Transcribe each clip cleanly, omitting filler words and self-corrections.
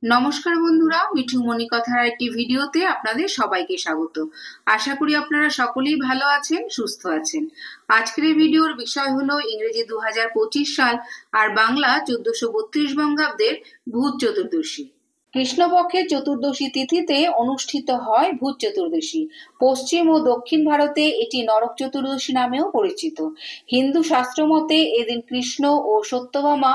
নমস্কার বন্ধুরা, মিঠু মনি কথার একটি ভিডিওতে আপনাদের সবাইকে স্বাগত। আশা করি আপনারা সকলেই ভালো আছেন, সুস্থ আছেন। আজকের এই ভিডিওর বিষয় হলো ইংরেজি 2025 সাল আর বাংলা 1432 বঙ্গাব্দের ভূত চতুর্দশী। কৃষ্ণপক্ষের চতুর্দশী তিথিতে অনুষ্ঠিত হয় ভূত চতুর্দশী। পশ্চিম ও দক্ষিণ ভারতে এটি নরক চতুর্দশী নামেও পরিচিত। হিন্দু শাস্ত্র মতে এদিন কৃষ্ণ ও সত্যভামা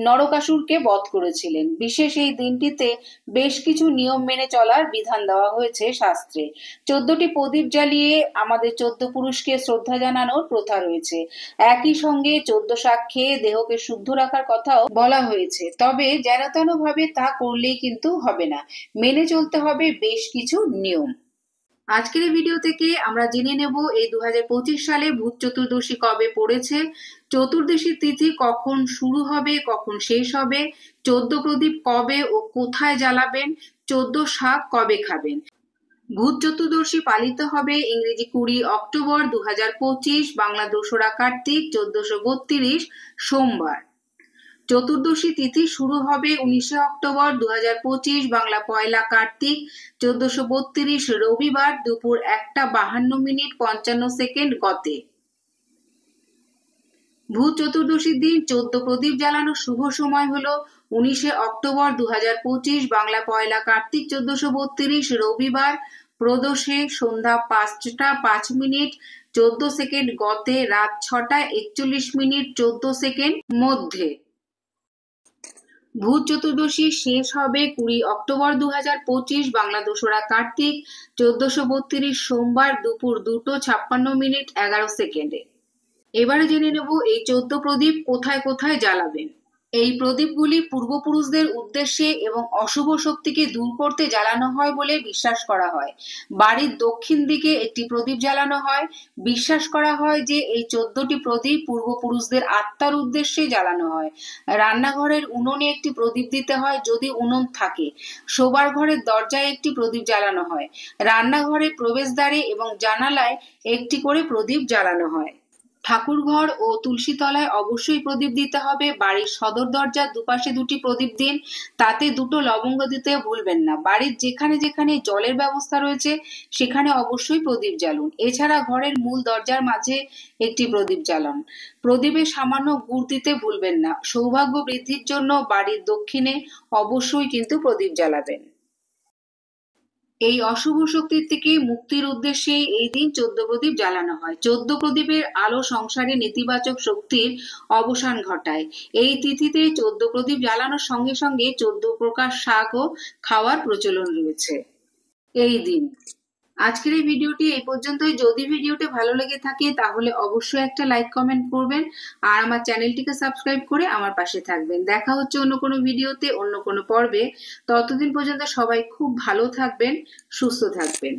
নরকাসুরকে বধ করেছিলেন। বিশেষ এই দিনটিতে বেশ কিছু নিয়ম মেনে চলার বিধান দেওয়া হয়েছে শাস্ত্রে। 14টি প্রদীপ জ্বালিয়ে আমাদের 14 পুরুষকে শ্রদ্ধা জানানোর প্রথা রয়েছে। একই সঙ্গে 14 শাক খেয়ে দেহকে শুদ্ধ রাখার কথাও বলা হয়েছে। তবে যেন তেন ভাবে তা করলেই কিন্তু হবে না, মেনে চলতে হবে বেশ কিছু নিয়ম। আজকের এই ভিডিও থেকে আমরা জেনে নেব এই 2025 সালে ভূত চতুর্দশী কবে পড়েছে, চতুর্দশী তিথি কখন শুরু হবে, কখন শেষ হবে, 14 প্রদীপ কবে ও কোথায় জ্বালাবেন, 14 শাক কবে খাবেন। ভূত চতুর্দশী পালিত হবে ইংরেজি 20 অক্টোবর 2025, বাংলা 2রা কার্তিক 1432 সোমবার। চতুর্দশী তিথি শুরু হবে 19 অক্টোবর 2025, বাংলা 1 কার্তিক 1432 রবিবার দুপুর 1:52 55 সেকেন্ড গতে। ভূত চতুর্দশীর দিন 14 প্রদীপ জ্বালানোর শুভ সময় হলো 19 অক্টোবর 2025, বাংলা 1 কার্তিক 1432 রবিবার প্রদোষে সন্ধ্যা 5টা 5 মিনিট 14 সেকেন্ড গতে, রাত 6টা 41 মিনিট 14 সেকেন্ড মধ্যে। ভূত চতুর্দশী শেষ হবে 20 অক্টোবর 2025, বাংলা 2রা কার্তিক 1432 সোমবার দুপুর 2:56 মিনিট 11 সেকেন্ডে। এবারে জেনে নেব এই 14 প্রদীপ কোথায় কোথায় জ্বালাবেন। এই প্রদীপগুলি পূর্বপুরুষদের উদ্দেশ্যে এবং অশুভ শক্তিকে দূর করতে জ্বালানো হয় বলে বিশ্বাস করা হয়। বাড়ির দক্ষিণ দিকে একটি প্রদীপ জ্বালানো হয়। বিশ্বাস করা হয় যে এই 14টি প্রদীপ পূর্বপুরুষদের আত্মার উদ্দেশ্যে জ্বালানো হয়। রান্নাঘরের উনুনে একটি প্রদীপ দিতে হয় যদি উনুন থাকে। শোবার ঘরের দরজায় একটি প্রদীপ জ্বালানো হয়। রান্নাঘরের প্রবেশদ্বারে এবং জানালায় একটি করে প্রদীপ জ্বালানো হয়। ঠাকুরঘর ও তুলসী তলায় অবশ্যই প্রদীপ দিতে হবে। বাড়ির সদর দরজার দুপাশে 2টি প্রদীপ দিন, তাতে 2টো লবঙ্গ দিতে ভুলবেন না। বাড়ির যেখানে যেখানে জলের ব্যবস্থা রয়েছে সেখানে অবশ্যই প্রদীপ জ্বালুন। এছাড়া ঘরের মূল দরজার মাঝে একটি প্রদীপ জ্বালান। প্রদীপে সামান্য গুড় দিতে ভুলবেন না। সৌভাগ্য বৃদ্ধির জন্য বাড়ির দক্ষিণে অবশ্যই কিন্তু প্রদীপ জ্বালাবেন। এই অশুভ শক্তির থেকে মুক্তির উদ্দেশ্যে এই দিন 14 প্রদীপ জ্বালানো হয়। 14 প্রদীপের আলো সংসারে নেতিবাচক শক্তির অবসান ঘটায়। এই তিথিতে 14 প্রদীপ জ্বালানোর সঙ্গে সঙ্গে 14 প্রকার শাকও খাওয়ার প্রচলন রয়েছে এই দিন। আজকের এই ভিডিওটি এই পর্যন্তই। যদি ভিডিওটি ভালো লেগে থাকে তাহলে অবশ্যই একটা লাইক কমেন্ট করবেন আর আমার চ্যানেলটিকে সাবস্ক্রাইব করে আমার পাশে থাকবেন। দেখা হচ্ছে অন্য কোনো ভিডিওতে, অন্য কোনো পর্বে। ততদিন পর্যন্ত সবাই খুব ভালো থাকবেন, সুস্থ থাকবেন।